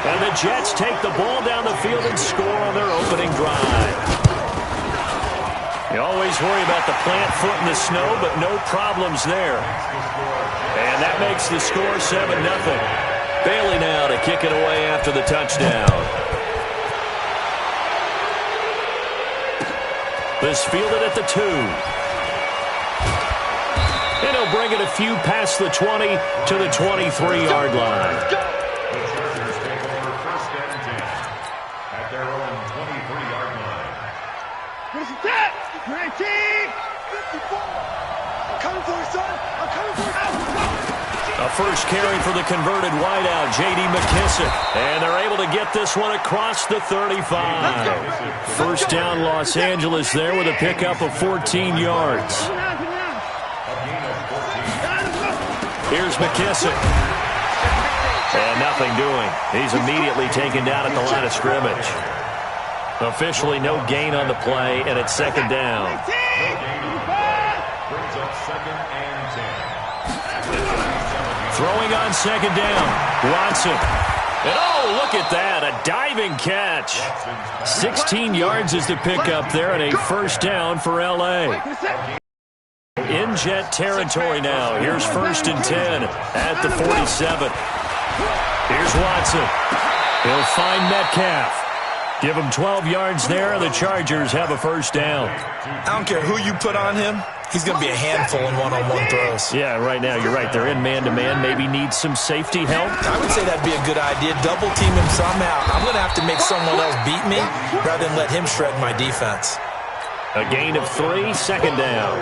And the Jets take the ball down the field and score on their opening drive. You always worry about the plant foot in the snow, but no problems there. And that makes the score 7-0. Bailey now to kick it away after the touchdown. This fielded at the 2. And he'll bring it a few past the 20 to the 23-yard line. The Chargers take over first and 10 at their own 23-yard line. What is that? 19! 54! I'm coming for you, son! I'm coming for you! A first carry for the converted wideout, J.D. McKissick. And they're able to get this one across the 35. First down, Los Angeles there with a pickup of 14 yards. Here's McKissick. And nothing doing. He's immediately taken down at the line of scrimmage. Officially no gain on the play, and it's second down. Brings up second and 10. Throwing on second down, Watson. And oh, look at that, a diving catch. 16 yards is the pickup there, and a first down for L.A. In Jet territory now. Here's first and 10 at the 47. Here's Watson. He'll find Metcalf. Give him 12 yards there. The Chargers have a first down. I don't care who you put on him. He's going to be a handful in one-on-one throws. Yeah, right now, you're right. They're in man-to-man. Maybe need some safety help. I would say that'd be a good idea. Double team him somehow. I'm going to have to make someone else beat me rather than let him shred my defense. A gain of 3, second down.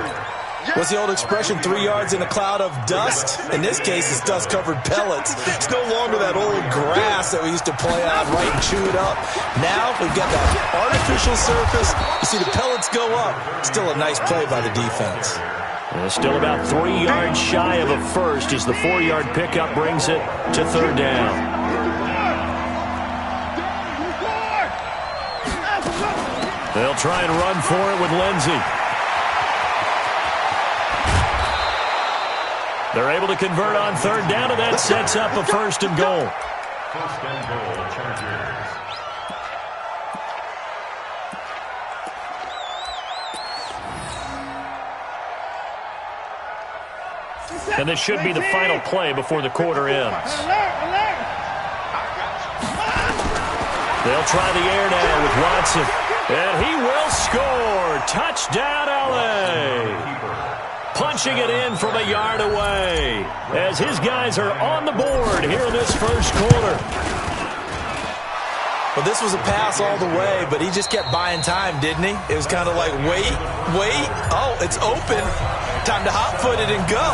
What's the old expression, 3 yards in a cloud of dust? In this case, it's dust-covered pellets. It's no longer that old grass that we used to play on, right, and chew it up. Now we've got that artificial surface. You see the pellets go up. Still a nice play by the defense. Still about 3 yards shy of a first as the 4-yard pickup brings it to third down. They'll try and run for it with Lindsey. They're able to convert on third down, and that sets up a first and goal. First and goal, Chargers. And this should be the final play before the quarter ends. They'll try the air now with Watson. And he will score. Touchdown, L.A. Punching it in from a yard away as his guys are on the board here in this first quarter. Well, this was a pass all the way, but he just kept buying time, didn't he? It was kind of like, wait. Oh, it's open. Time to hot-foot it and go.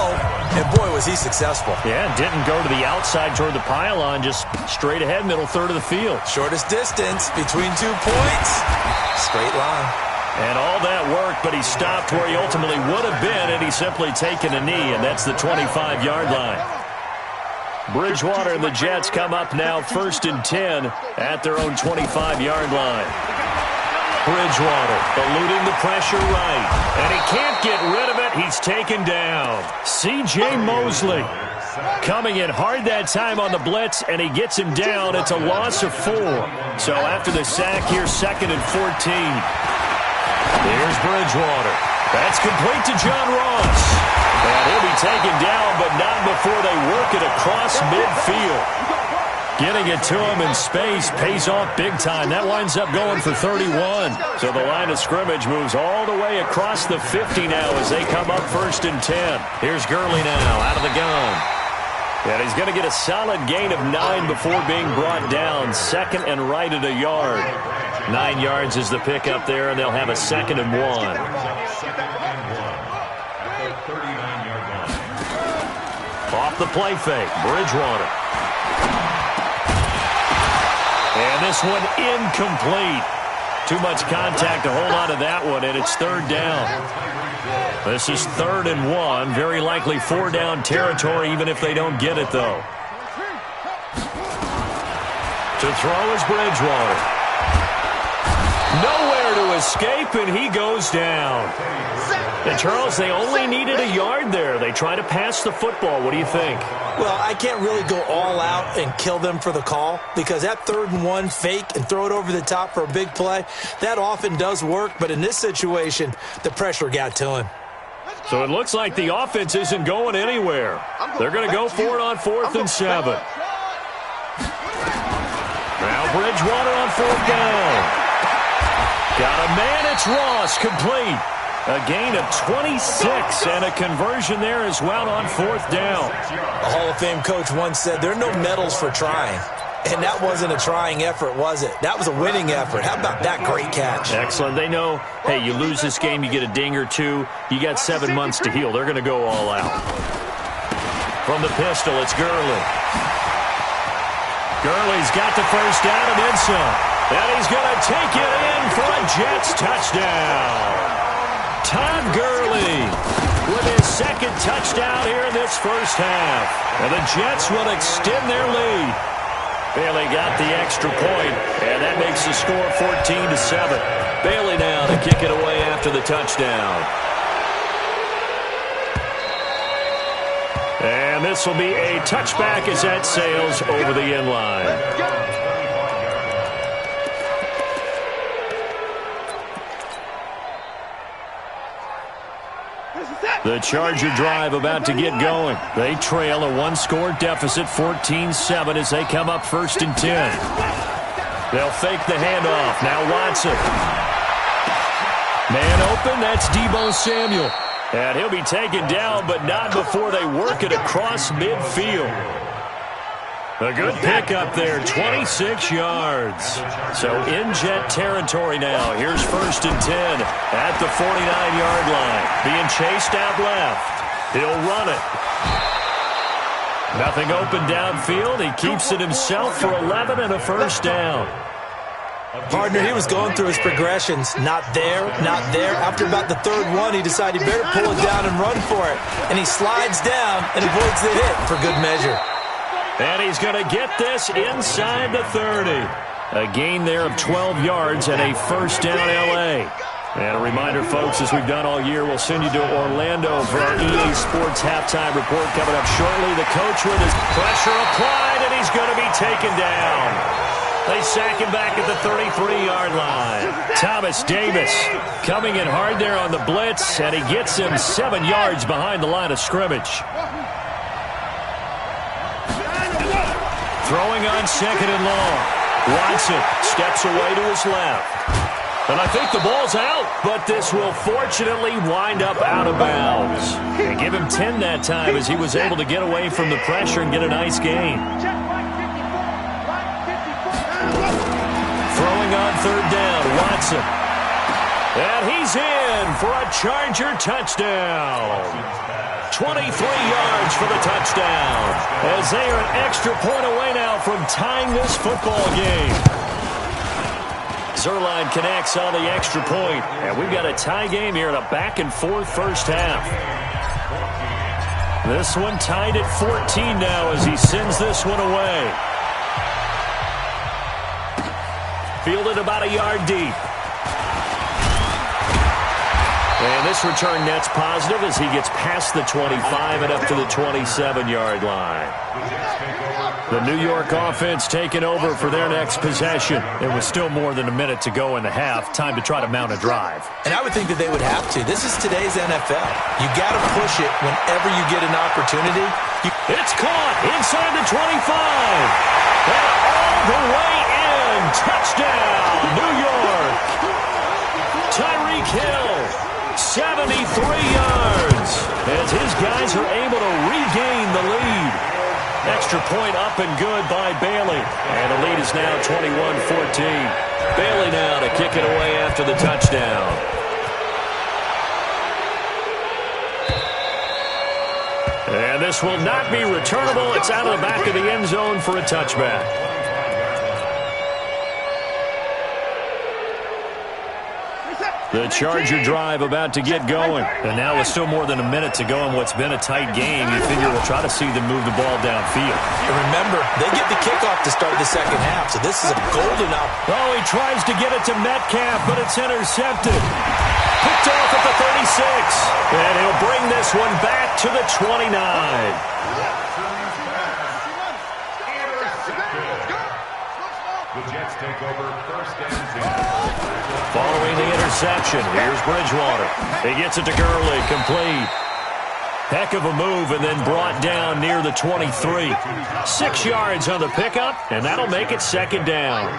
And, boy, was he successful. Yeah, didn't go to the outside toward the pylon, just straight ahead, middle third of the field. Shortest distance between 2 points. Straight line. And all that work, but he stopped where he ultimately would have been, and he's simply taken a knee, and that's the 25-yard line. Bridgewater and the Jets come up now first and 10 at their own 25-yard line. Bridgewater eluding the pressure right, and he can't get rid of it. He's taken down. C.J. Mosley coming in hard that time on the blitz, and he gets him down. It's a loss of 4. So after the sack, here's second and 14. Here's Bridgewater. That's complete to John Ross. And he'll be taken down, but not before they work it across midfield. Getting it to him in space pays off big time. That winds up going for 31. So the line of scrimmage moves all the way across the 50 now as they come up first and 10. Here's Gurley now out of the gun. And he's going to get a solid gain of 9 before being brought down. Second and right at a yard. 9 yards is the pickup there, and they'll have a second and 1. Off the play fake, Bridgewater. And this one incomplete. Too much contact to hold on to that one, and it's third down. This is third and 1. Very likely 4 down territory, even if they don't get it, though. To throw is Bridgewater. Nowhere to escape, and he goes down. And, Charles, they only needed a yard there. They tried to pass the football. What do you think? Well, I can't really go all out and kill them for the call because that 3rd and 1 fake and throw it over the top for a big play, that often does work. But in this situation, the pressure got to him. So it looks like the offense isn't going anywhere. They're going to go for it on 4th and 7. Now Bridgewater on 4th down. Got a man, it's Ross, complete. A gain of 26 and a conversion there as well on 4th down. A Hall of Fame coach once said there are no medals for trying. And that wasn't a trying effort, was it? That was a winning effort. How about that great catch? Excellent. They know, hey, you lose this game, you get a ding or two. You got 7 months to heal. They're going to go all out. From the pistol, it's Gurley. Gurley's got the first down and then some. And he's going to take it in for a Jets touchdown. Todd Gurley with his 2nd touchdown here in this first half. And the Jets will extend their lead. Bailey got the extra point, and that makes the score 14-7. Bailey now to kick it away after the touchdown. And this will be a touchback as that sails over the end line. The Charger drive about to get going. They trail a 1-score deficit, 14-7, as they come up 1st and 10. They'll fake the handoff. Now Watson. Man open, that's Deebo Samuel. And he'll be taken down, but not before they work it across midfield. A good pickup there, 26 yards. So in Jet territory now. Here's 1st and 10 at the 49-yard line. Being chased out left. He'll run it. Nothing open downfield. He keeps it himself for 11 and a first down. Partner, he was going through his progressions. Not there, not there. After about the 3rd one, he decided he better pull it down and run for it. And he slides down and avoids the hit for good measure. And he's going to get this inside the 30. A gain there of 12 yards and a first down L.A. And a reminder, folks, as we've done all year, we'll send you to Orlando for our EA Sports halftime report coming up shortly. The coach with his pressure applied, and he's going to be taken down. They sack him back at the 33-yard line. Thomas Davis coming in hard there on the blitz, and he gets him 7 yards behind the line of scrimmage. Throwing on 2nd and long. Watson steps away to his left. And I think the ball's out, but this will fortunately wind up out of bounds. They give him 10 that time as he was able to get away from the pressure and get a nice gain. Throwing on 3rd down, Watson. And he's in for a Charger touchdown. 23 yards for the touchdown, as they are an extra point away now from tying this football game. Zerline connects on the extra point, and we've got a tie game here in a back-and-forth first half. This one tied at 14 now as he sends this one away. Fielded about a yard deep. And this return net's positive as he gets past the 25 and up to the 27-yard line. The New York offense taking over for their next possession. There was still more than a minute to go in the half. Time to try to mount a drive. And I would think that they would have to. This is today's NFL. You got to push it whenever you get an opportunity. It's caught inside the 25. And all the way in. Touchdown, New York. Tyreek Hill. 73 yards as his guys are able to regain the lead. Extra point up and good by Bailey. And the lead is now 21-14. Bailey now to kick it away after the touchdown. And this will not be returnable. It's out of the back of the end zone for a touchback. The Charger drive about to get going. And now with still more than a minute to go in what's been a tight game, you figure we'll try to see them move the ball downfield. And remember, they get the kickoff to start the second half, so this is a golden opportunity. Oh, he tries to get it to Metcalf, but it's intercepted. Picked off at the 36. And he'll bring this one back to the 29. The Jets take over first and 10. Following the interception, here's Bridgewater. He gets it to Gurley, complete. Heck of a move, and then brought down near the 23. 6 yards on the pickup, and that'll make it second down.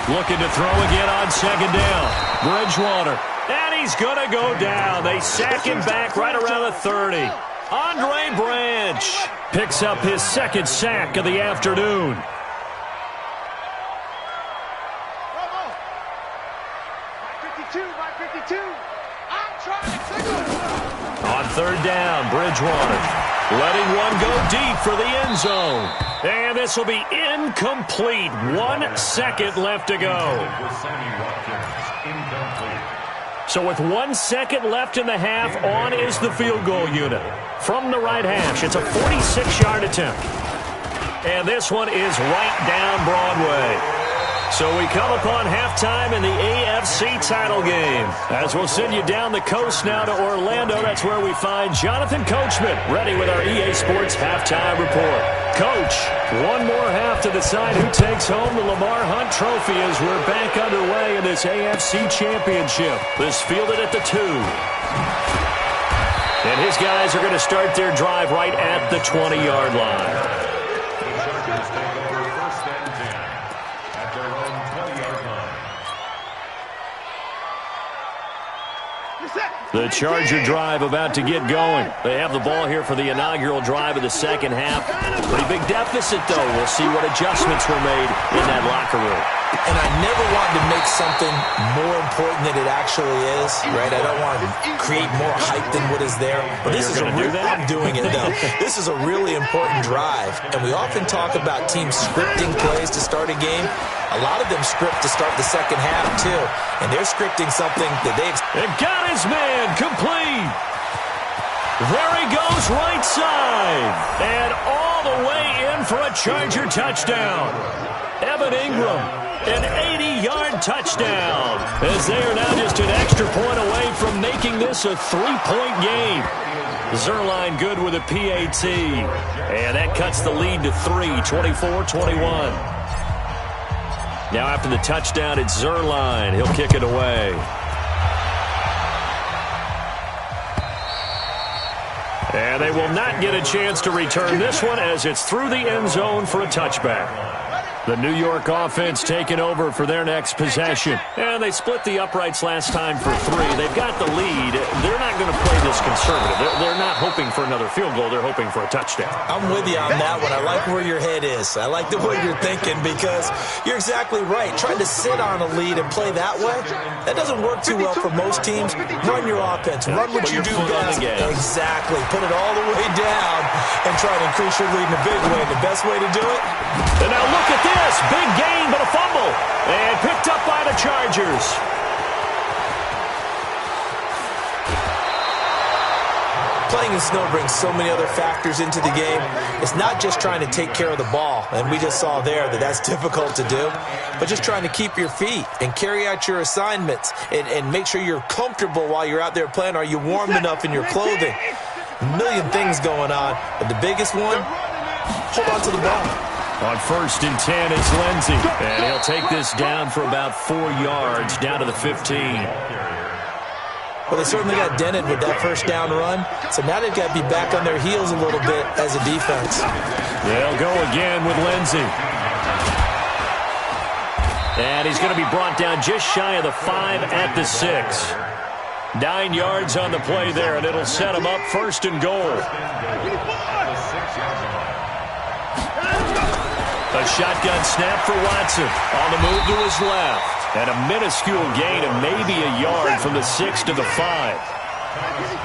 Looking to throw again on second down. Bridgewater, and he's going to go down. They sack him back right around the 30. Andre Branch picks up his second sack of the afternoon. On third down, Bridgewater letting one go deep for the end zone. And this will be incomplete. 1 second left to go. So with 1 second left in the half, on is the field goal unit. From the right hash, it's a 46-yard attempt. And this one is right down Broadway. So we come upon halftime in the AFC title game. As we'll send you down the coast now to Orlando, that's where we find Jonathan Coachman, ready with our EA Sports halftime report. Coach, one more half to decide who takes home the Lamar Hunt Trophy as we're back underway in this AFC Championship. This fielded at the 2. And his guys are going to start their drive right at the 20-yard line. The Charger drive about to get going. They have the ball here for the inaugural drive of the second half. Pretty big deficit, though. We'll see what adjustments were made in that locker room. And I never wanted to make something more important than it actually is, right? I don't want to create more hype than what is there. But this is I'm doing it, though. This is a really important drive. And we often talk about teams scripting plays to start a game. A lot of them script to start the second half, too. And they're scripting something that they've... And got his man complete. There he goes right side. And all the way in for a Charger touchdown. Evan Ingram, an 80-yard touchdown. As they are now just an extra point away from making this a 3-point game. Zerline good with a PAT. And that cuts the lead to 3, 24-21. Now after the touchdown, it's Zerline. He'll kick it away. And they will not get a chance to return this one as it's through the end zone for a touchback. The New York offense taking over for their next possession. And they split the uprights last time for 3. They've got the lead. They're not going to play this conservative. They're not hoping for another field goal. They're hoping for a touchdown. I'm with you on that one. I like where your head is. I like the way you're thinking because you're exactly right. Trying to sit on a lead and play that way, that doesn't work too well for most teams. Run your offense. Run what you do best. Exactly. Put it all the way down and try to increase your lead in a big way. The best way to do it. And now look at this. Big gain, but a fumble. And picked up by the Chargers. Playing in snow brings so many other factors into the game. It's not just trying to take care of the ball, and we just saw there that that's difficult to do, but just trying to keep your feet and carry out your assignments and make sure you're comfortable while you're out there playing. Are you warm enough in your clothing? A million things going on, but the biggest one, hold on to the ball. On 1st and 10, it's Lindsey. And he'll take this down for about 4 yards, down to the 15. Well, they certainly got dented with that first down run, so now they've got to be back on their heels a little bit as a defense. They'll go again with Lindsey. And he's going to be brought down just shy of the 5 at the 6. 9 yards on the play there, and it'll set him up 1st and goal. A shotgun snap for Watson. On the move to his left. And a minuscule gain of maybe a yard from the 6 to the 5.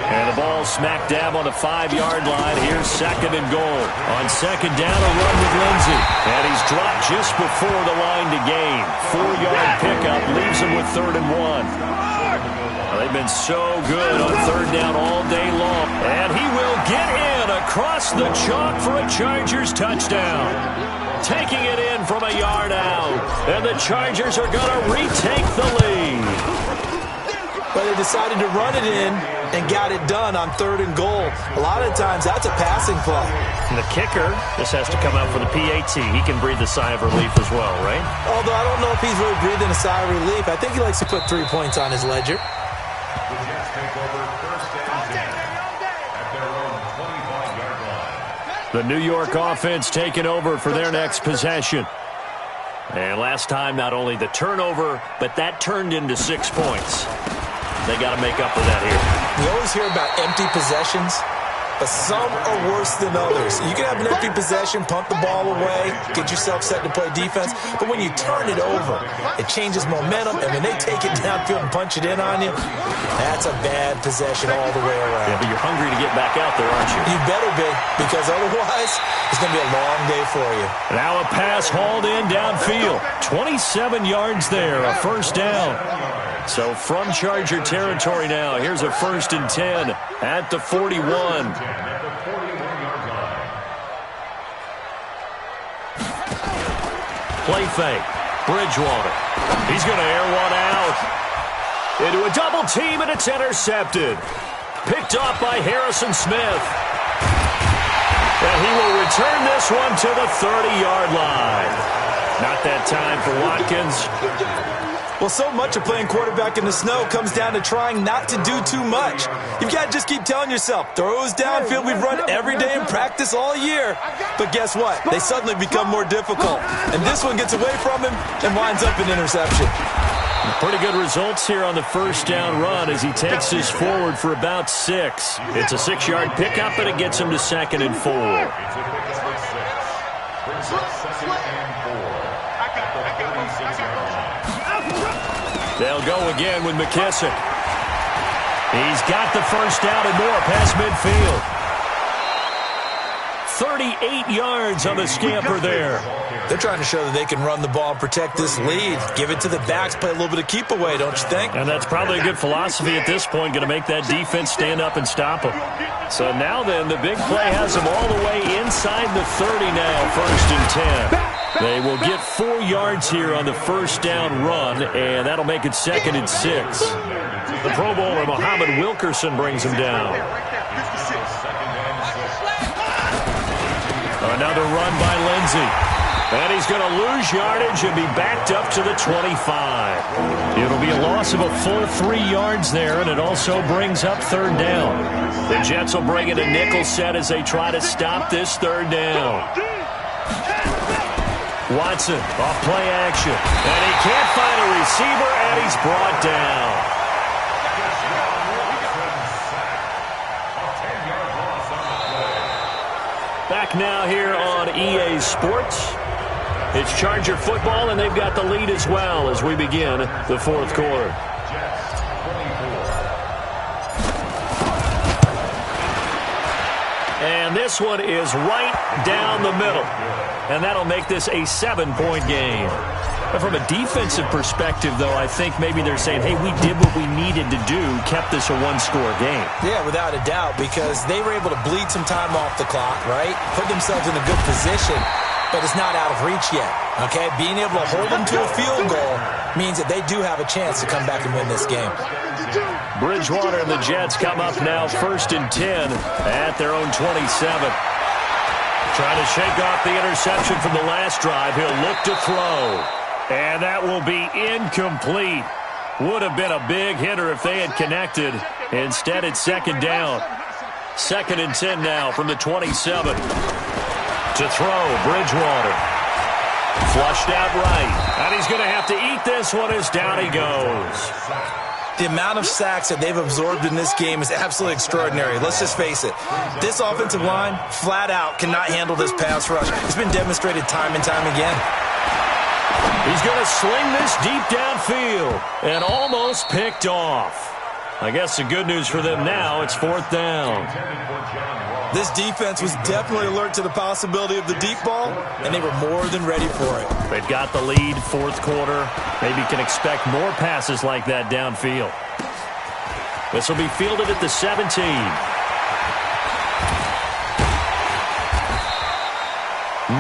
And the ball smack dab on the 5-yard line. Here's 2nd and goal. On 2nd down, a run with Lindsey. And he's dropped just before the line to gain. 4-yard pickup leaves him with 3rd and 1. Well, they've been so good on 3rd down all day long. And he will get in across the chalk for a Chargers touchdown. Taking it in from a yard out. And the Chargers are going to retake the lead. But they decided to run it in and got it done on 3rd and goal. A lot of times, that's a passing play. And the kicker, this has to come out for the PAT. He can breathe a sigh of relief as well, right? Although I don't know if he's really breathing a sigh of relief. I think he likes to put 3 points on his ledger. The Jets take over 1st and 10 at their own 25-yard line. The New York offense taking over for their next possession. And last time, not only the turnover, but that turned into 6 points. They got to make up for that here. We always hear about empty possessions, but some are worse than others. You can have an empty possession, punt the ball away, get yourself set to play defense, but when you turn it over, it changes momentum, and when they take it downfield and punch it in on you, that's a bad possession all the way around. Yeah, but you're hungry to get back out there, aren't you? You better be, because otherwise, it's going to be a long day for you. Now a pass hauled in downfield. 27 yards there, a 1st down. So from Charger territory now, here's a 1st and 10 at the 41. Play fake. Bridgewater. He's going to air one out. Into a double team, and it's intercepted. Picked off by Harrison Smith. And he will return this one to the 30-yard line. Not that time for Watkins. Well, so much of playing quarterback in the snow comes down to trying not to do too much. You've got to just keep telling yourself, throws downfield we've run every day in practice all year. But guess what? They suddenly become more difficult. And this one gets away from him and winds up an interception. Pretty good results here on the 1st down run as he takes this forward for about 6. It's a 6-yard pickup, and it gets him to 2nd and 4. It's a pickup of 6. Brings up 2nd and 4 at the 36-yard line. They'll go again with McKissick. He's got the 1st down and more past midfield. 38 yards on the scamper there. They're trying to show that they can run the ball and protect this lead. Give it to the backs, play a little bit of keep away, don't you think? And that's probably a good philosophy at this point, going to make that defense stand up and stop them. So now then, the big play has them all the way inside the 30 now, 1st and 10. They will get 4 yards here on the 1st down run, and that'll make it 2nd and 6. The Pro Bowler, Muhammad Wilkerson, brings him down. Another run by Lindsey. And he's going to lose yardage and be backed up to the 25. It'll be a loss of a full 3 yards there, and it also brings up 3rd down. The Jets will bring in a nickel set as they try to stop this 3rd down. Watson off play action. And he can't find a receiver, and he's brought down. Back now here on EA Sports. It's Charger football, and they've got the lead as well as we begin the 4th quarter. And this one is right down the middle. And that'll make this a 7-point game. But from a defensive perspective, though, I think maybe they're saying, hey, we did what we needed to do, kept this a 1-score game. Yeah, without a doubt, because they were able to bleed some time off the clock, right? Put themselves in a good position, but it's not out of reach yet, okay? Being able to hold them to a field goal means that they do have a chance to come back and win this game. Bridgewater and the Jets come up now 1st and 10 at their own 27. Trying to shake off the interception from the last drive. He'll look to throw. And that will be incomplete. Would have been a big hitter if they had connected. Instead, it's 2nd down. 2nd and 10 now from the 27. To throw, Bridgewater. Flushed out right. And he's going to have to eat this one as down he goes. The amount of sacks that they've absorbed in this game is absolutely extraordinary. Let's just face it. This offensive line, flat out, cannot handle this pass rush. It's been demonstrated time and time again. He's going to sling this deep downfield and almost picked off. I guess the good news for them now, it's 4th down. This defense was definitely alert to the possibility of the deep ball, and they were more than ready for it. They've got the lead, 4th quarter. Maybe can expect more passes like that downfield. This will be fielded at the 17.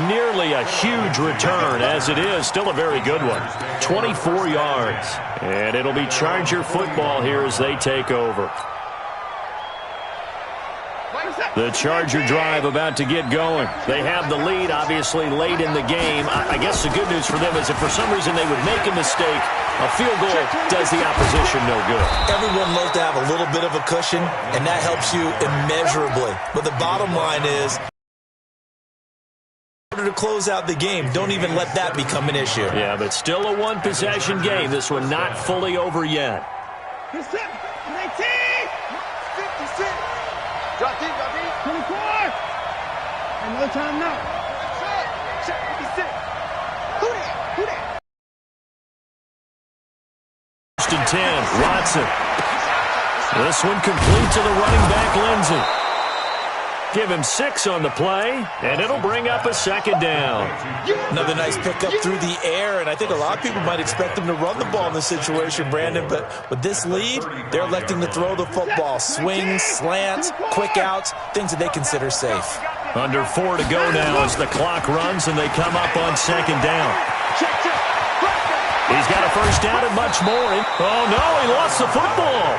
Nearly a huge return, as it is. Still a very good one. 24 yards. And it'll be Charger football here as they take over. The Charger drive about to get going. They have the lead, obviously, late in the game. I guess the good news for them is if for some reason they would make a mistake, a field goal does the opposition no good. Everyone loves to have a little bit of a cushion, and that helps you immeasurably. But the bottom line is, in order to close out the game, don't even let that become an issue. Yeah, but still a one-possession game. This one not fully over yet. 19! 56! Drop deep, 24! And no time now. Check, 56. Who that? First and 10, Watson. This one complete to the running back, Lindsey. Give him 6 on the play, and it'll bring up a 2nd down. Another nice pickup through the air, and I think a lot of people might expect them to run the ball in this situation, Brandon, but with this lead, they're electing to throw the football. Swings, slants, quick outs, things that they consider safe. Under 4 to go now as the clock runs, and they come up on 2nd down. He's got a first down and much more. Oh, no, he lost the football.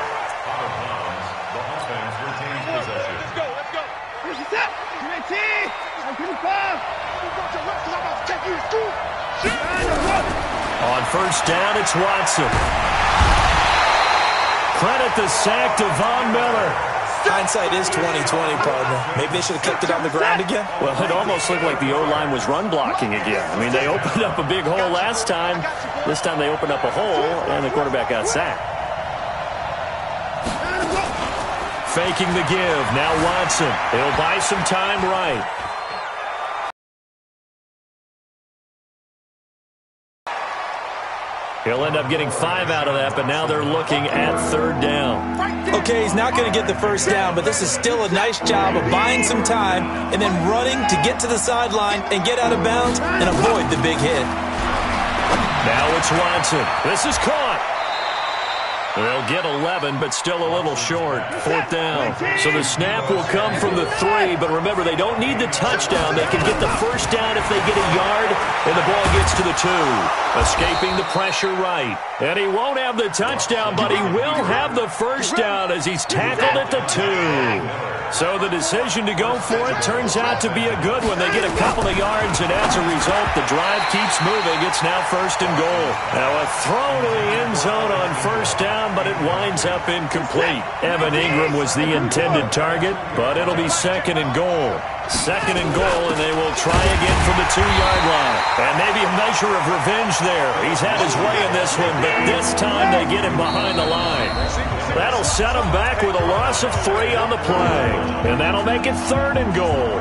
On first down, it's Watson. Credit the sack to Von Miller. Hindsight is 20/20, partner. Maybe they should have kept it on the ground again. Well, it almost looked like the O-line was run blocking again. I mean, they opened up a big hole last time. This time they opened up a hole, and the quarterback got sacked. Faking the give. Now Watson. He'll buy some time right. He'll end up getting 5 out of that, but now they're looking at 3rd down. Okay, he's not going to get the first down, but this is still a nice job of buying some time and then running to get to the sideline and get out of bounds and avoid the big hit. Now it's Watson. This is caught. They'll get 11, but still a little short. 4th down. So the snap will come from the 3, but remember, they don't need the touchdown. They can get the first down if they get a yard, and the ball gets to the 2. Escaping the pressure right. And he won't have the touchdown, but he will have the first down as he's tackled at the 2. So the decision to go for it turns out to be a good one. They get a couple of yards, and as a result, the drive keeps moving. It's now 1st and goal. Now a throw to the end zone on first down, but it winds up incomplete. Evan Ingram was the intended target, but it'll be 2nd and goal. 2nd and goal, and they will try again from the 2-yard line. And maybe a measure of revenge there. He's had his way in this one, but this time they get him behind the line. That'll set him back with a loss of 3 on the play. And that'll make it 3rd and goal.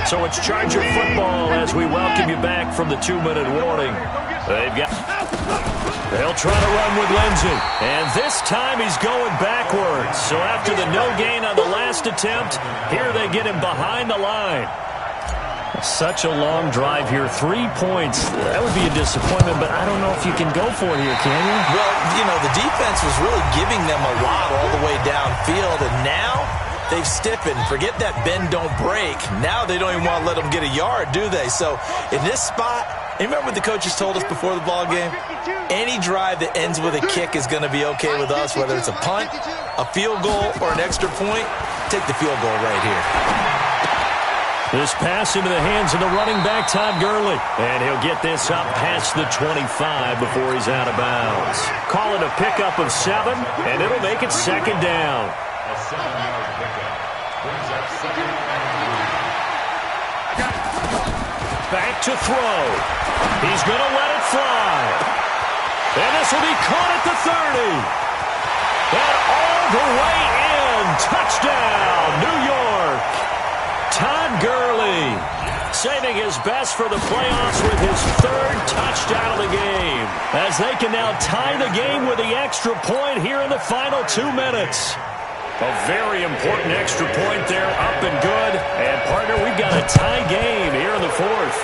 So it's Charger football as we welcome you back from the 2-minute warning. They'll try to run with Lindsey. And this time he's going backwards. So after the no gain on the last attempt, here they get him behind the line. Such a long drive here. 3 points. That would be a disappointment, but I don't know if you can go for it here, can you? Well, you know, the defense was really giving them a lot all the way downfield, and now they've stiffened. Forget that bend, don't break. Now they don't even want to let them get a yard, do they? So in this spot, remember what the coaches told us before the ball game? Any drive that ends with a kick is going to be okay with us, whether it's a punt, a field goal, or an extra point. Take the field goal right here. This pass into the hands of the running back, Todd Gurley. And he'll get this up past the 25 before he's out of bounds. Call it a pickup of 7, and it'll make it 2nd down. A 7-yard pickup brings up 2nd and 3. Back to throw. He's going to let it fly. And this will be caught at the 30. And all the way in. Touchdown, New York. Todd Gurley, saving his best for the playoffs with his third touchdown of the game, as they can now tie the game with the extra point here in the final 2 minutes. A very important extra point there, up and good. And, partner, we've got a tie game here in the fourth.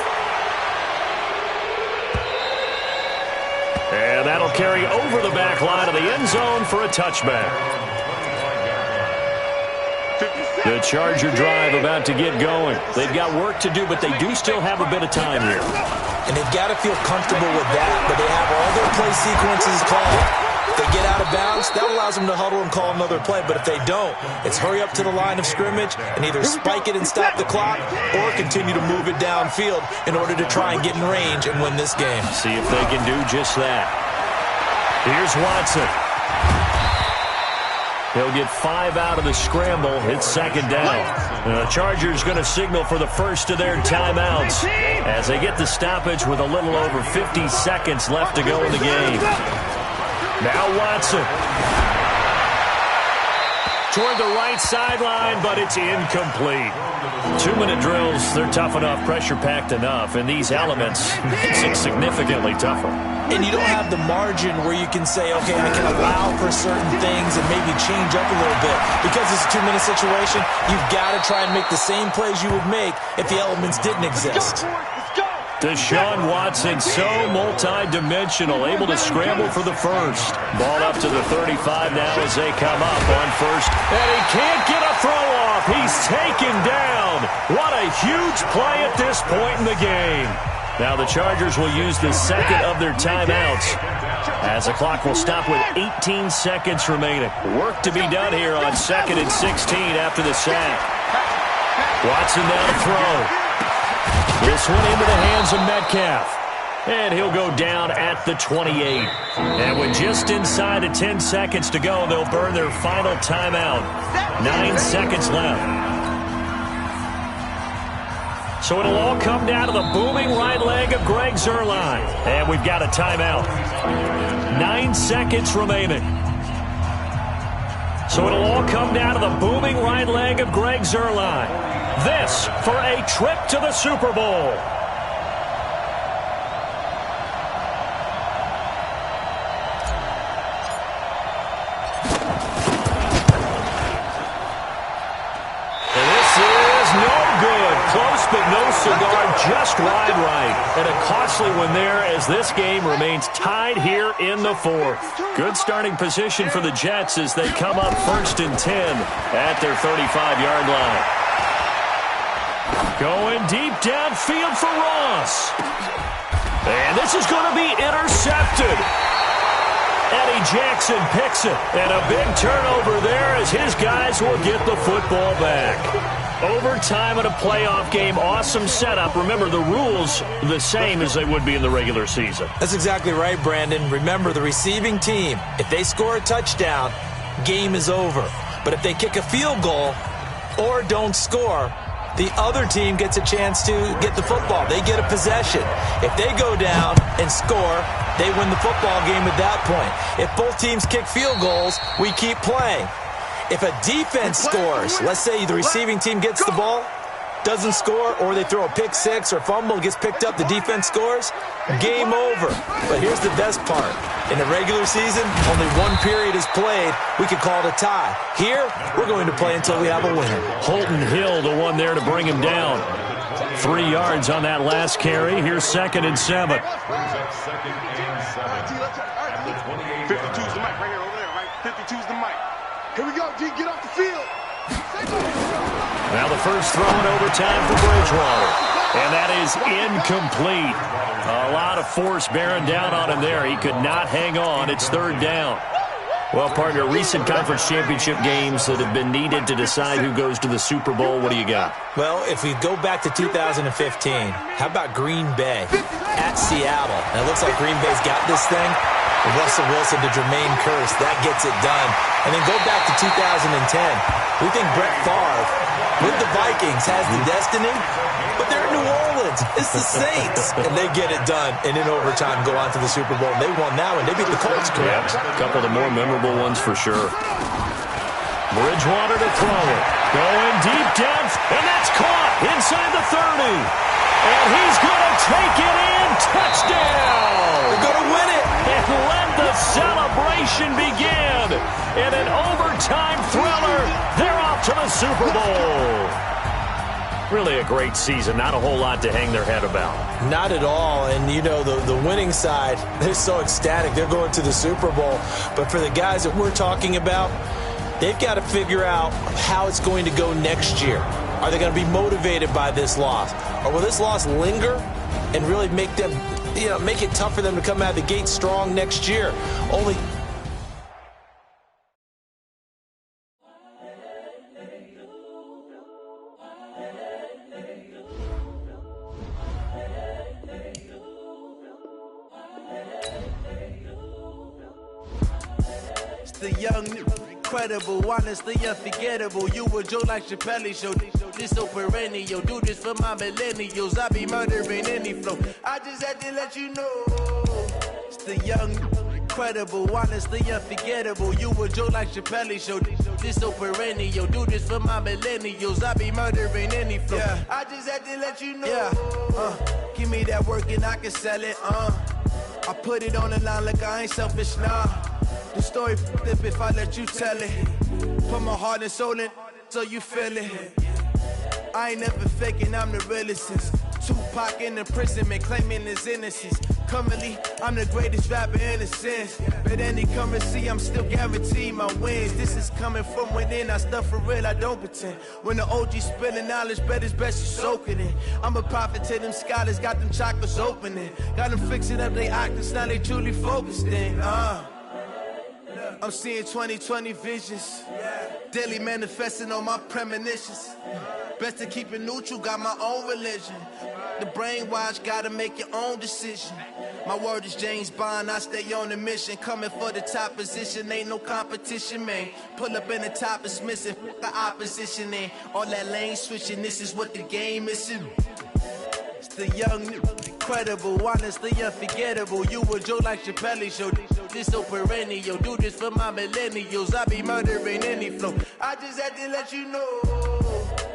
And that'll carry over the back line of the end zone for a touchback. The Charger drive about to get going. They've got work to do, but they do still have a bit of time here. And they've got to feel comfortable with that, but they have all their play sequences called. If they get out of bounds, that allows them to huddle and call another play. But if they don't, it's hurry up to the line of scrimmage and either spike it and stop the clock or continue to move it downfield in order to try and get in range and win this game. See if they can do just that. Here's Watson. He'll get 5 out of the scramble. It's second down. The Chargers going to signal for the first of their timeouts as they get the stoppage with a little over 50 seconds left to go in the game. Now Watson. Toward the right sideline, but it's incomplete. 2-minute drills, they're tough enough, pressure-packed enough, and these elements makes it significantly tougher. And you don't have the margin where you can say, okay, I can allow for certain things and maybe change up a little bit. Because it's a 2-minute situation, you've got to try and make the same plays you would make if the elements didn't exist. Deshaun Watson, so multi-dimensional, able to scramble for the first. Ball up to the 35 now as they come up on first. And he can't get a throw off. He's taken down. What a huge play at this point in the game. Now the Chargers will use the second of their timeouts as the clock will stop with 18 seconds remaining. Work to be done here on 2nd and 16 after the sack. Watson now to throw. This one into the hands of Metcalf. And he'll go down at the 28. And with just inside of 10 seconds to go, they'll burn their final timeout. 9 seconds left. So it'll all come down to the booming right leg of Greg Zuerlein. And we've got a timeout. 9 seconds remaining. So it'll all come down to the booming right leg of Greg Zuerlein. This for a trip to the Super Bowl. And this is no good. Close but no cigar, just wide right. And a costly one there as this game remains tied here in the fourth. Good starting position for the Jets as they come up 1st and 10 at their 35-yard line. Going deep downfield for Ross. And this is going to be intercepted. Eddie Jackson picks it. And a big turnover there as his guys will get the football back. Overtime in a playoff game, awesome setup. Remember, the rules the same as they would be in the regular season. That's exactly right, Brandon. Remember, the receiving team, if they score a touchdown, game is over. But if they kick a field goal or don't score, the other team gets a chance to get the football. They get a possession. If they go down and score, they win the football game at that point. If both teams kick field goals, we keep playing. If a defense scores, let's say the receiving team gets the ball, doesn't score, or they throw a pick six or fumble, gets picked up, the defense scores, game over. But here's the best part. In the regular season, only one period is played. We could call it a tie. Here, we're going to play until we have a winner. Holton Hill, the one there to bring him down. 3 yards on that last carry. Here's 2nd and 7. 52's the mic right here, over there, right? 52's the mic. Here we go, G, get off the field. Now the first throw in overtime for Bridgewater. And that is incomplete. A lot of force bearing down on him there. He could not hang on. It's 3rd down. Well, partner, recent conference championship games that have been needed to decide who goes to the Super Bowl. What do you got? Well, if we go back to 2015, how about Green Bay at Seattle? And it looks like Green Bay's got this thing. Russell Wilson to Jermaine Kearse, that gets it done. And then go back to 2010. We think Brett Favre, with the Vikings, has the destiny, but they're in New Orleans. It's the Saints. And they get it done. And in overtime, go on to the Super Bowl. And they won that one. They beat the Colts, correct? Yeah, a couple of the more memorable ones for sure. Bridgewater to throw it. Going deep down. And that's caught inside the 30. And he's going to take it in. Touchdown. They're going to win it. And let the celebration begin. In an overtime thriller, they're off to the Super Bowl. Really a great season. Not a whole lot to hang their head about. Not at all. And, you know, the winning side, they're so ecstatic. They're going to the Super Bowl. But for the guys that we're talking about, they've got to figure out how it's going to go next year. Are they going to be motivated by this loss? Or will this loss linger and really make them, you know, make it tough for them to come out of the gate strong next year? Only the young, incredible, honestly unforgettable. You a Joe like Chappelle show. This so perennial. Do this for my millennials. I be murdering any flow. I just had to let you know. It's the young, incredible, honestly unforgettable. You a Joe like Chappelle show. This so perennial. Do this for my millennials. I be murdering any flow. Yeah. I just had to let you know. Yeah. Give me that work and I can sell it. I put it on the line like I ain't selfish, nah. The story flip if I let you tell it. Put my heart and soul in so you feel it. I ain't never faking, I'm the realest since Tupac in the imprisonment, claiming his innocence. Currently, I'm the greatest rapper in a sense. But any currency, I'm still guaranteed my wins. This is coming from within, I stuff for real, I don't pretend. When the OG spilling knowledge, bet it's best you soak it in. I'm a prophet to them scholars, got them chakras opening. Got them fixing up they octaves, now they truly focused in. I'm seeing 2020 visions. Daily manifesting on my premonitions. Best to keep it neutral, got my own religion. The brainwash, gotta make your own decision. My word is James Bond, I stay on the mission. Coming for the top position, ain't no competition, man. Pull up in the top, it's missing, the opposition in. All that lane switching, this is what the game is in. It's the young, incredible, honestly unforgettable. You a Joe like Chappelle show. This so perennial. Do this for my millennials. I be murdering any flow. I just had to let you know.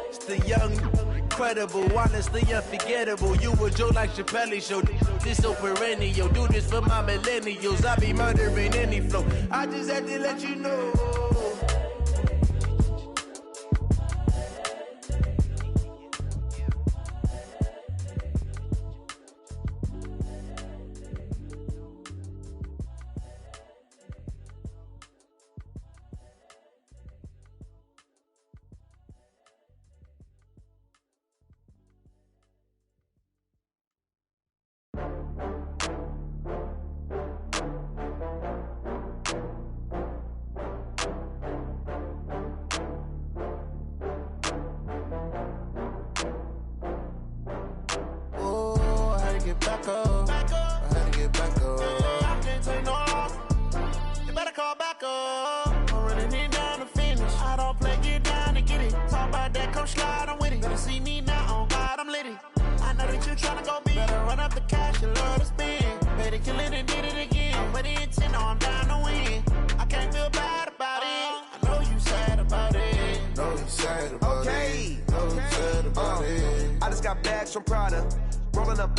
It's the young, incredible, honestly unforgettable. You a Joe like Chappelle show. This so perennial. Do this for my millennials. I be murdering any flow. I just had to let you know. Back up. I had to get back up. I can't take no loss. You better call back up. I'm running it down to finish. I don't play, get down to get it. Talk about that, come slide, I'm with it. Better see me now, on God, I'm lit it. I know that you tryna go big. Better run up the cash, you love to spend. Better kill it and did it again. I'm with the intent, I'm down to win. I can't feel bad about it. I know you sad about it. Know you sad about it. Know you sad about it. I just got bags from Prada. Rolling up,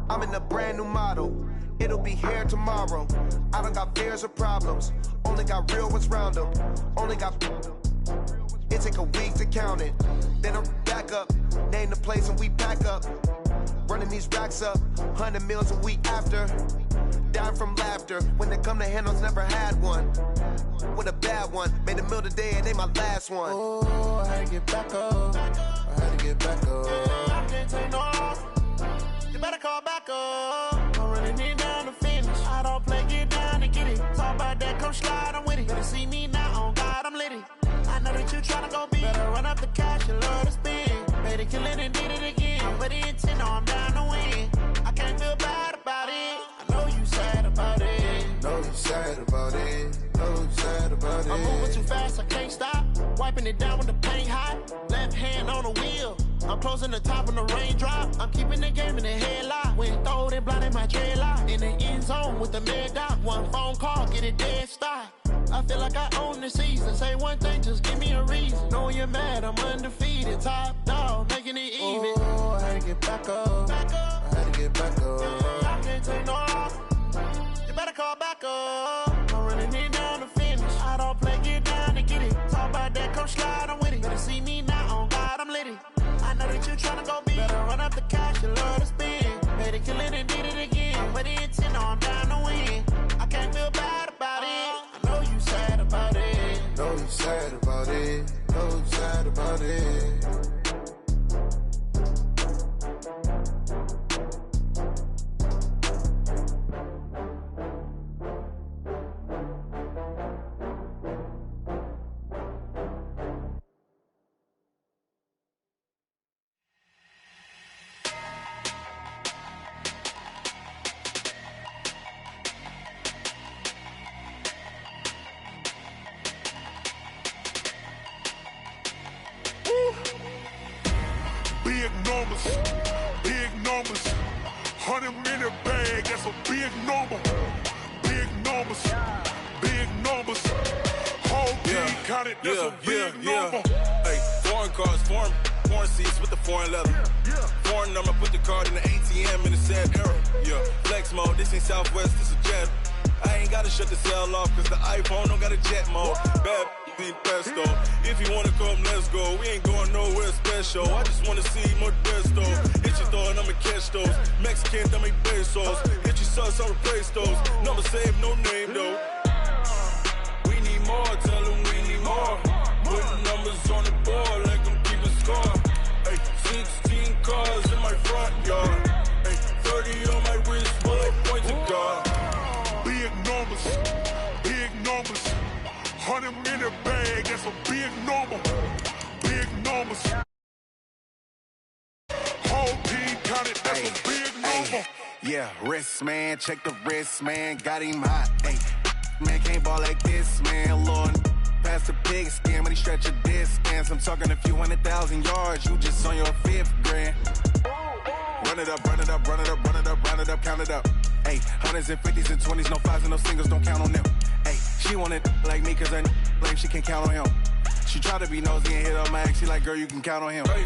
I'm in a brand new model. It'll be here tomorrow. I don't got fears or problems. Only got real ones round them. Only got. It take a week to count it. Then I'm back up. Name the place and we pack up. Running these racks up. 100 meals a week after. Dying from laughter. When they come to handles, never had one. With a bad one. Made a meal today and they my last one. Oh, I had to get back up. I had to get back up. I can't take no loss. You better call back up. I'm running it down to finish. I don't play, get down to get it. Talk about that, come slide, I'm with it. Better see me now, on God, I'm lit it. I know that you tryna go big. Better run up the cash, you love to spend. Better kill it and did it again. I'm with the intent, no, I'm down to win. I can't feel bad about it. I know you sad about it. Know you sad about it. Know you sad about it. I'm moving too fast, I can't stop. Wiping it down with the paint hot. Left hand on the wheel. I'm closing the top on the raindrop. I'm keeping the game in the headlock. When throwed and blinded my dreadlock. In the end zone with the mad dot. One phone call, get it dead stop. I feel like I own the season. Say one thing, just give me a reason. Knowing you're mad, I'm undefeated. Top dog, making it even. Oh, I had to get back back up. I had to get back up. I can't take no loss. You better call back up. I'm really need down to finish. I don't play, get down to get it. Talk about that, come slide, I'm with it. Better see me now, on God, I'm lit it. I know that you tryna go big. Better run up the cash, you love to spend. Better kill it and did it again. But the intent, I'm down to win. I can't feel bad about it. I know you sad about it. Know you sad about it. Know you sad about it. Big numbers, 100-minute bag, that's a big number. Big numbers, whole team counted, that's a big number. Hey, foreign cars, foreign seats with the foreign leather. Foreign number, put the card in the ATM in the sad era. Yeah, flex mode, this ain't Southwest, this a jet. I ain't gotta shut the cell off, cause the iPhone don't got a jet mode. Bad ain't pesto. If you wanna come, let's go. We ain't going nowhere special. I just wanna see more Desto. Hit your thought, I'ma catch those. Mexican, dame pesos. Hit your sus, I'll replace those. Number saved, no name though. We need more, tell them we need more. Putting numbers on the board like I'm keeping score. Hey, 16 cars in my front yard. Hey, 30 on my wrist, while I point to God. Big numbers, 100-minute bag, that's a big number. Big numbers. Whole team counted, that's a big number. Yeah, wrist man, check the wrist man, got him hot. Hey, man can't ball like this, man. Lord, past the pig skin, but he stretch a distance. I'm talking a few 100,000 yards, you just on your 5th grand. Run it up, run it up, run it up, run it up, run it up, count it up. Hey, 100s and 50s and 20s, no 5s and no singles, don't count on them. Hey, she want it like me, cause her like she can count on him. She try to be nosy and hit up my ex, she like, girl, you can count on him. Hey,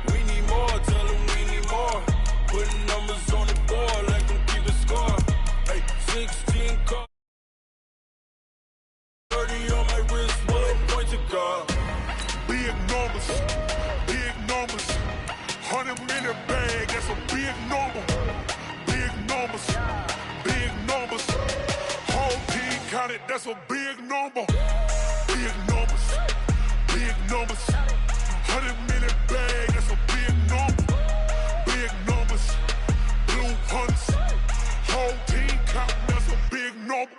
we need more, tell them we need more. Putting numbers on the board like I'm keeping score. Hey, 16 cars, 30 on my wrist, while I point to God. Big numbers, 100-minute bag, that's a big number. Big numbers, whole team counted, that's a big number. Big numbers, 100-minute bag, that's a big number. Big numbers, blue hunts, whole team counting, that's a big number.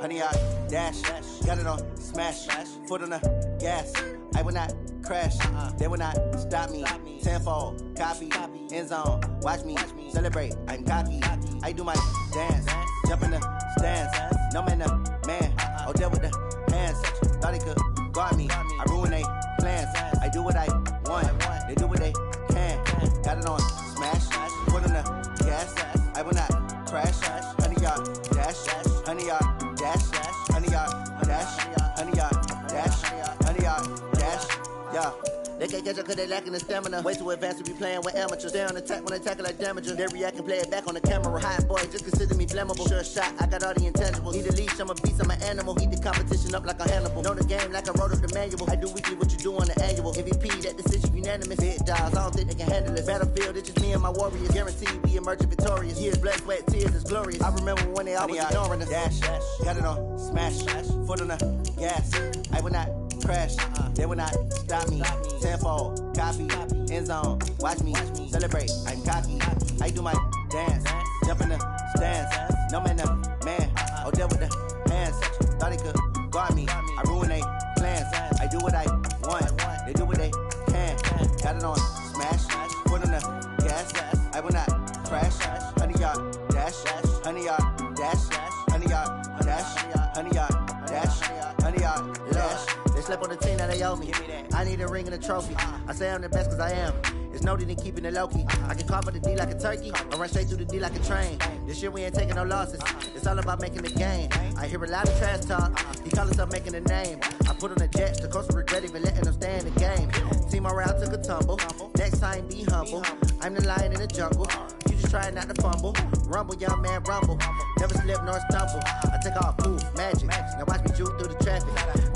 Honey, I dash, got it on smash, foot on the gas. I will not crash, they will not stop me. Tenfold, copy, end zone, watch me celebrate. I'm cocky, I do my dance, jump in the stands. No man, man, oh there with the hands. Thought he could guard me, I ruin they plans. I do what I want, they do what they can. Got it on smash, foot on the gas. I will not crash, honey, y'all dash, honey, y'all dash, honey, y'all dash, honey, y'all dash, honey, y'all dash, yeah. They can't catch up cause they lacking the stamina. Way too advanced to be playing with amateurs. Stay on attack when they tackle like damager. They react and play it back on the camera. Hot boy, just consider me flammable. Sure shot, I got all the intangibles. Need a leash, I'm a beast, I'm an animal. Eat the competition up like a Hannibal. Know the game like I wrote up the manual. I do weekly what you do on the annual. MVP, that decision unanimous. Big dials, I don't think they can handle this. Battlefield, it's just me and my warriors. Guaranteed we emerge victorious. Years, blood, sweat, tears, it's glorious. I remember when they always ignoring us. Dash, got it on smash, foot on the gas. I will not crash, they will not stop me. Tenfold, copy, end zone, watch me celebrate. I'm cocky, I do my dance, jump in the stands. No man, oh there with the hands. Thought he could guard me, I ruin they plans. I do what I want, they do what they can. Got it on smash, foot on the gas. I will not crash, honey, y'all dash, honey, y'all dash, honey, y'all dash, honey, y'all dash, honey, y'all dash. They slept on the team that they owe me. I need a ring and a trophy. I say I'm the best cause I am. It's Niggas know that they keeping it low-key. I can carve up the D like a turkey, or run straight through the D like a train. This year we ain't taking no losses. It's all about making the game. I hear a lot of trash talk. He call himself making a name. I put on the Jets, the coach will regret even letting them stay in the game. Team morale took a tumble. Next time, be humble. I'm the lion in the jungle. You just try not to fumble. Rumble, young man, rumble. Never slip nor stumble. I take off, move, magic. Now watch me juke through the traffic.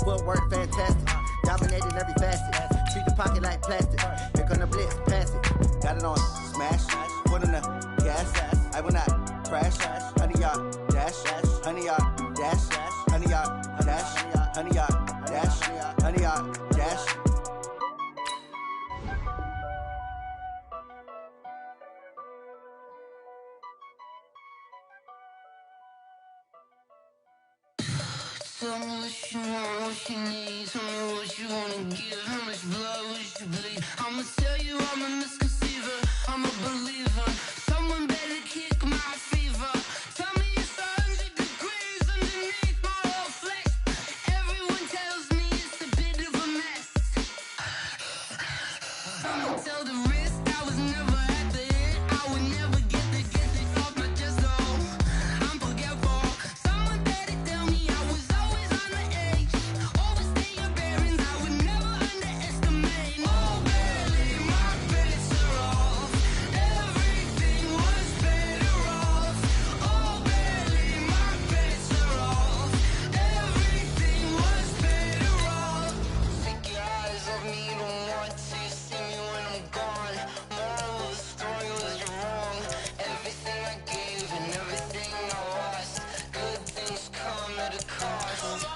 Footwork, fantastic. Dominating every facet. Treat the pocket like plastic. Here come the blitz, pass it. Got it on, smash. Put in the gas. I will not crash. 100 yard dash. 100 yard dash. 100 yard dash. 100 yard dash. 100 yard dash. Tell me what you want, what you need. Tell me what you wanna give. How much blood would you bleed? I'ma tell you I'm a misconceiver. I'm a believer. Someone better kick my fever. Tell me it's 100 degrees underneath my whole flesh. Everyone tells me it's a bit of a mess. I'ma tell the risk I was never at the hit. I would never get it off my chest though. I'm forgetful. Someone better tell me I was always on the edge. Overstay your bearings, I would never underestimate. Oh, barely, my bets are off. Everything was better off. Oh, barely, my bets are off. Everything was better off. Take your eyes off me, you don't want to see me when I'm gone. Moral of the story was you're wrong. Everything I gave and everything I lost. Good things come at a cost.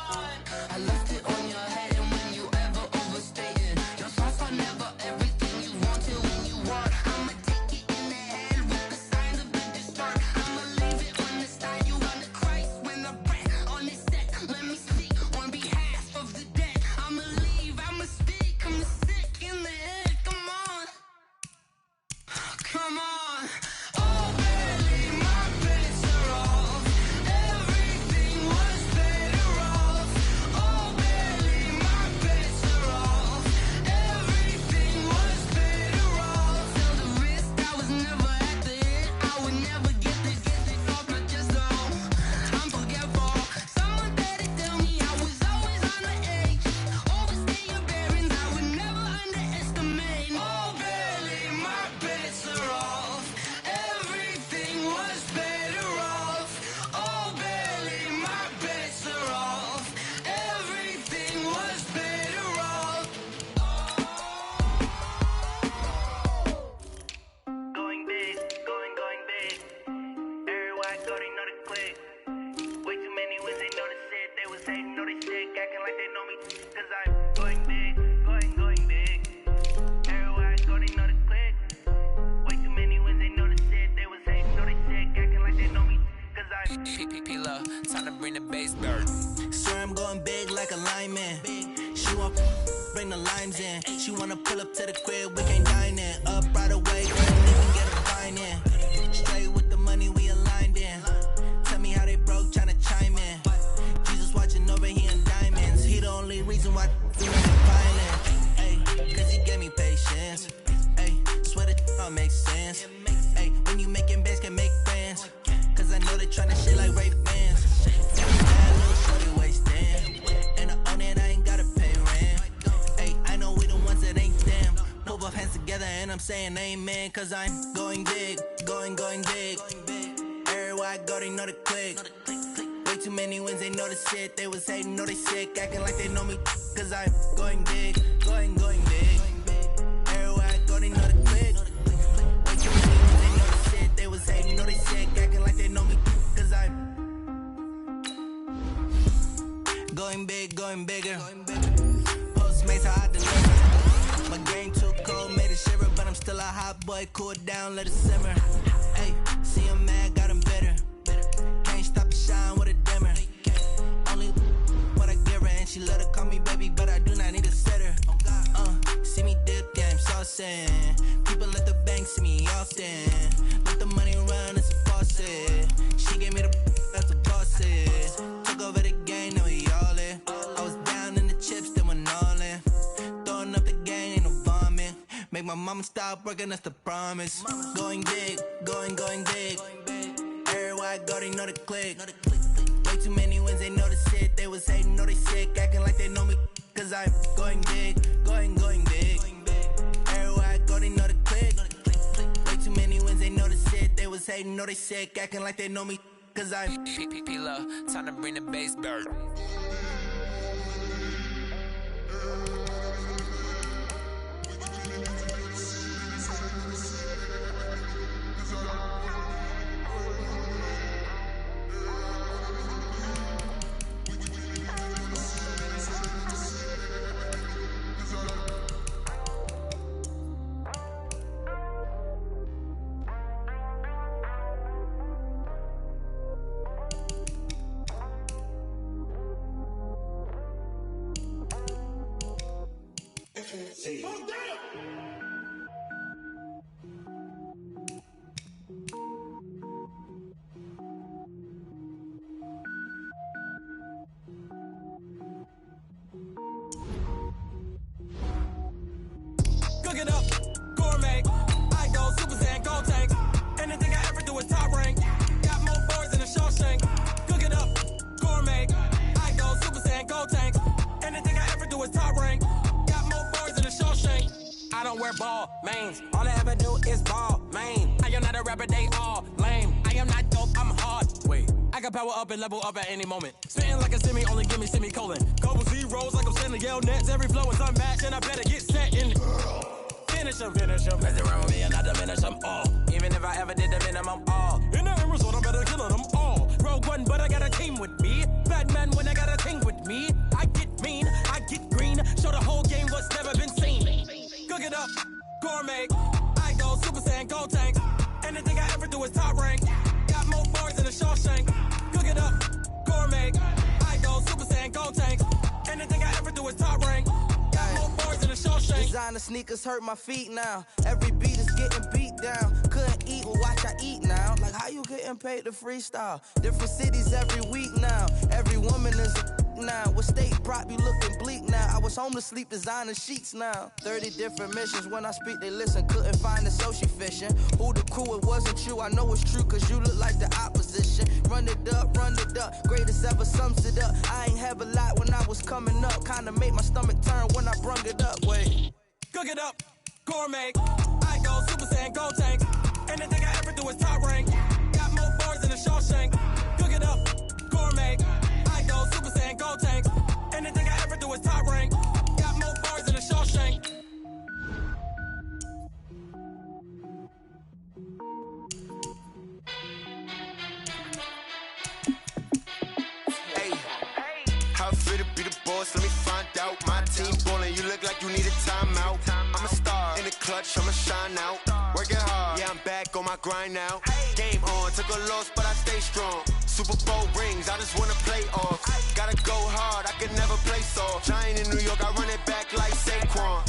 I left it on your head, and when you ever overstated, your thoughts are never everything you wanted when you want. I'ma take it in the head with the signs of the distort. I'ma leave it on the side. You on the Christ when the breath on this set. Let me speak on behalf of the dead. I'ma leave, I'ma speak. I'm the sick in the head. Come on, come on. Oh, barely, my bets are off. Everything was better off. Oh, barely, my bets are off. Everything was better off. Tell the risk I was never at the hit. I would never get it off my chest though. I'm forgetful. Someone better tell me I was always on the edge. Overstay your bearings, I would never underestimate. Oh, barely, my bets are off. Everything was better off. Oh, barely, my bets are off. Everything was better off. Going big, going big. Everywhere I go, they know the click. Way too many wins, they know the shit. They was hating, know they sick, acting like they know me. Cause I'm going big, going big. Everywhere I go, they know the click. Way too many wins, they know the shit. They was hating, know they sick, acting like they know me. Cause I'm P-Lo, time to bring the bass dirt. Swear I'm going big like a lineman. She want bring the limes in. She wanna pull up to the crib, we can't dine in. Up right away, couldn't even get a fine in. Straight with the money we aligned in. Tell me how they broke, tryna chime in. Jesus watching over, he in diamonds. He the only reason why we ain't violent. Ay, cause he gave me patience. Ay, swear that all makes sense. Ay, when you making bands, can make friends. Cause I know they tryna shit like Ray Bans. Bad little shorty wasting. And I own it, I ain't gotta pay rent. Ay, I know we the ones that ain't them. Put both hands together and I'm saying amen. Cause I'm going big, going big. Everywhere I go, they know the click. Way too many wins, they know the shit. They was hating, know they sick, acting like they know me. Cause I'm going big, going big. Everywhere I go, they know the click. Way too many wins, they know the shit. They was hating, know they sick, acting like they know me. Cause I'm going big, going bigger. Postmates, how I deliver. My game too cold, made it shiver. But I'm still a hot boy, cool down, let it simmer. Hey, see him mad, got him bitter. Can't stop the shine with a dimmer. Only what I give her, and she let her call me baby, but I do not need a sitter. See me dip, yeah, I'm saucing. People let the bank see me often. Let the money run, it's a faucet. She gave me the that's a boss it. Took over the game, now we all in. I was down in the chips, then went all in. Throwing up the game, ain't no vomit. Make my mama I'ma stop working, that's the promise. Going big, going big. Everywhere I go, they know the click. Way too many wins, they know the shit. They was hating, know they sick, acting like they know me. Cause I'm going big, going big. Everywhere I go, they know the click. Way too many wins, they know the shit. They was hating, know they sick, acting like they know me. Cause I'm P-Lo, time to bring the bass bird. Cook it up, gourmet. I go Super Saiyan, gold tank. Anything I ever do is top rank. Got more boys than a Shawshank. Cook it up, gourmet. I go Super Saiyan, gold tank. Anything I ever do is top rank. Got more boys than a Shawshank. I don't wear ball mains. All I ever do is ball main. I am not a rapper, they all lame. I am not dope, I'm hard. Wait, I can power up and level up at any moment. Spitting like a semi, only give me semicolon. Couple zeros like I'm sending yell nets. Every flow is unmatched, and I better get set in. Finish them. Mess around with me and I diminish them all. Even if I ever did the minimum all. In the end result, I'm better killing them all. Rogue One, but I got a team with me. Batman when I got a team with me. I get mean, I get green. Show the whole game what's never been seen. Cook it up, gourmet. I go Super Saiyan, gold tank. Anything I ever do is top rank. Got more bars than a Shawshank. Cook it up, gourmet. I go Super Saiyan, gold tank. Anything I ever do is top rank. Got more bars than a Shawshank. Designer sneakers hurt my feet now. Every beat is getting beat down. Couldn't eat, well watch I eat now. Like how you getting paid to freestyle? Different cities every week now. Every woman is a now. With state prop, you looking bleak now. I was home to sleep, designer sheets now. 30 different missions. When I speak, they listen. Couldn't find it, so she fishing. Who the crew? It wasn't you. I know it's true, cause you look like the opposition. Run it up. Greatest ever sums it up. I ain't have a lot when I was coming up. Kinda made my stomach turn when I brung it up. Wait. Cook it up, gourmet. I go Super Saiyan, gold tank. Anything I ever do is top rank. Got more bars than a Shawshank. Cook it up, gourmet. I go Super Saiyan, gold tank. Anything I ever do is top rank. Got more bars than a Shawshank. Hey, how I feel to be the boss? Let me find out. My team ballin', you look like you need a timeout. I'm a star in the clutch, I'ma shine out. Working hard, yeah, I'm back on my grind now. Game on, took a loss, but I stay strong. Super Bowl rings, I just wanna play off. Gotta go hard, I can never play soft. Giant in New York, I run it back like Saquon.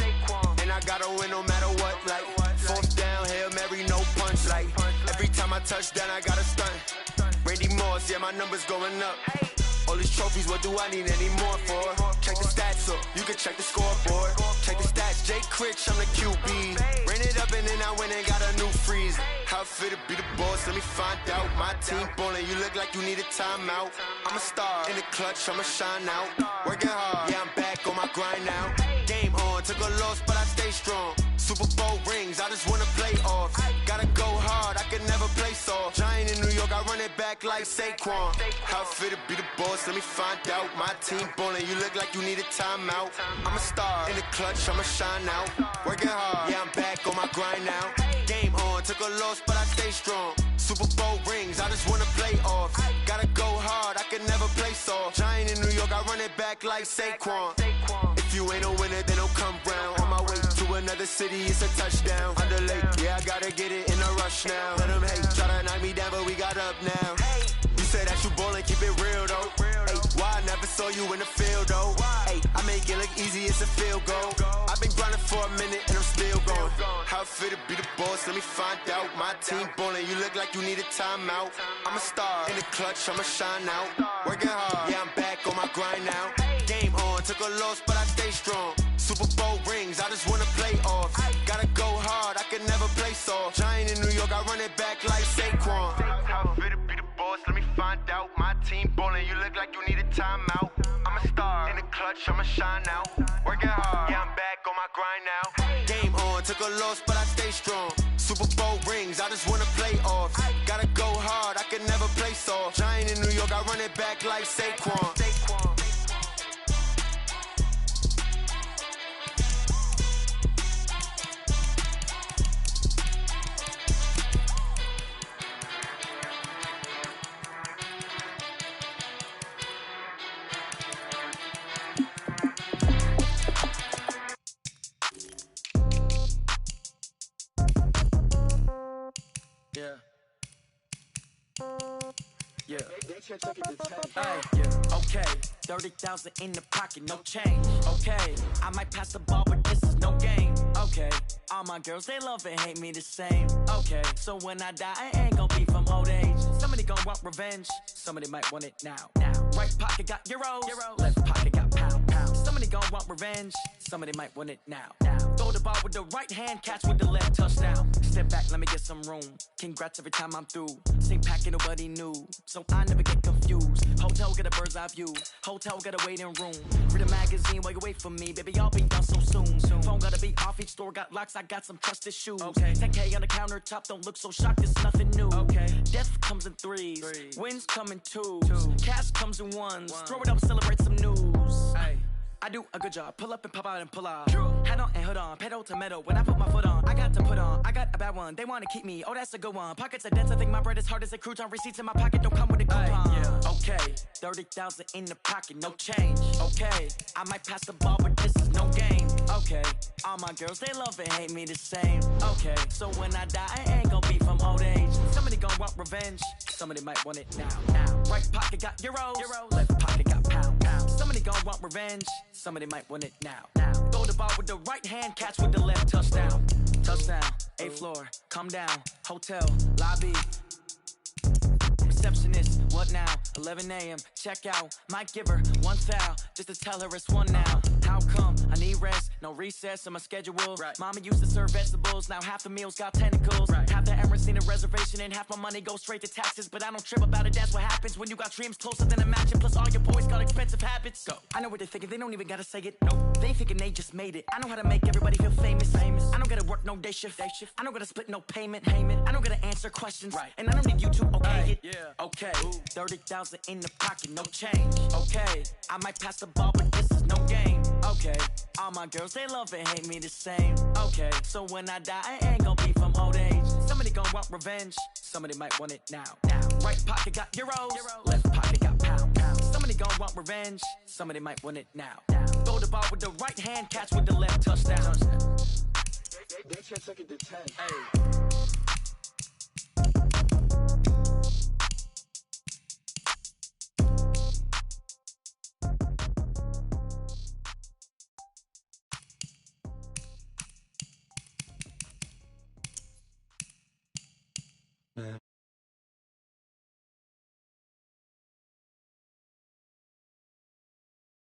And I gotta win no matter what, like fourth down, Hail Mary, no punch. Like every time I touch down, I gotta stunt. Randy Moss, yeah, my numbers going up. All these trophies, what do I need any more for? Check the stats up, you can check the scoreboard. Check the stats, Jay Critch, I'm the QB. Ran it up and then I went and got a new freeze. How I feel to be the boss, let me find out. My team ballin', you look like you need a timeout. I'm a star in the clutch, I'ma shine out. Working hard, yeah, I'm back on my grind now. Game on, took a loss, but I stay strong. Super Bowl rings, I just wanna play off. Gotta go hard, I can never play soft. Giant in New York, I run it back like Saquon. How I feel to be the boss, let me find out. My team ballin', you look like you need a timeout. I'm a star in the clutch, I'ma shine out. Working hard, yeah, I'm back on my grind now. Game on, took a loss, but I stay strong. Super Bowl rings, I just wanna play off. Gotta go hard, I can never play soft. Giant in New York, I run it back like Saquon. If you ain't a winner, then don't come round. On my way to another city, it's a touchdown. Underlay, yeah, I gotta get it in a rush now. Let them hate, try to knock me down, but we got up now. You say that you ballin', keep it real though. Hey, why I never saw saw you in the field, though. Hey, I make it look easy, it's a field goal. I've been grinding for a minute and I'm still going. How it feel to be the boss, let me find out. My team ballin', you look like you need a timeout. I'm a star, in the clutch, I'ma shine out. Working hard, yeah, I'm back on my grind now. Game on, took a loss, but I stay strong. Super Bowl rings, I just wanna play off. Gotta go hard, I can never play soft. Giant in New York, I run it back like Saquon. How it feel to be the boss, let me find out. My team ballin', you look like you need a timeout. I'm a star, in the clutch, I'ma shine out. Working hard, yeah, I'm back on my grind now. Game on, took a loss, but I stay strong. Super Bowl rings, I just wanna play off. Gotta go hard, I can never play soft. Giant in New York, I run it back like Saquon. Okay, 30,000 in the pocket, no change. Okay, I might pass the ball, but this is no game. Okay, all my girls, they love and hate me the same. Okay, so when I die, I ain't gon' be from old age. Somebody gon' want revenge, somebody might want it now. Right pocket got euros, left pocket got pound. Somebody gon' want revenge, somebody might want it now. Throw the ball with the right hand, catch with the left, touchdown. Step back, let me get some room. Congrats every time I'm through. Same packet, nobody knew, so I never get confused. Hotel get a bird's eye view, hotel got a waiting room. Read a magazine while you wait for me, baby, I'll be done so soon. Phone gotta be off, each store got locks, I got some trusted shoes. 10K on the countertop, don't look so shocked, it's nothing new. Death comes in threes, wins come in twos, cash comes in ones. Throw it up, celebrate some news. I do a good job, pull up and pop out and pull off. Head on and hood on, pedal to metal. When I put my foot on, I got to put on. I got a bad one, they wanna keep me, oh that's a good one. Pockets are dense, I think my bread is hard as a crouton. Receipts in my pocket don't come with a coupon. Okay, 30,000 in the pocket, no change. Okay, I might pass the ball, but this is no game. Okay, all my girls, they love and hate me the same. Okay, so when I die, I ain't gon' be from old age. Somebody gon' want revenge, somebody might want it now. Right pocket got euros, left pocket got pound. Somebody gon' want revenge, somebody might want it now. Throw the ball with the right hand, catch with the left, touchdown. Touchdown, 8th floor, come down, hotel, lobby. Receptionist, what now? 11 a.m., check out. Might give her one foul, just to tell her it's one now. How come? I need rest, no recess in my schedule. Mama used to serve vegetables, now half the meals got tentacles. Half the errands need a reservation and half my money goes straight to taxes. But I don't trip about it, that's what happens when you got dreams closer than a match. And plus all your boys got expensive habits. Go. I know what they're thinking, they don't even gotta say it. Nope. They thinking they just made it. I know how to make everybody feel famous. I don't gotta work no day shift. I don't gotta split no payment. I don't gotta answer questions. And I don't need you to okay it. Okay, 30,000 in the pocket, no change. Okay, I might pass the ball, but this is no game. Okay, all my girls, they love and hate me the same. Okay, so when I die, I ain't gon' be from old age. Somebody gon' want revenge, somebody might want it now. Right pocket got euros, left pocket got pound. Somebody gon' want revenge, somebody might want it now. Throw the ball with the right hand, catch with the left, touchdown. They can't take it to 10.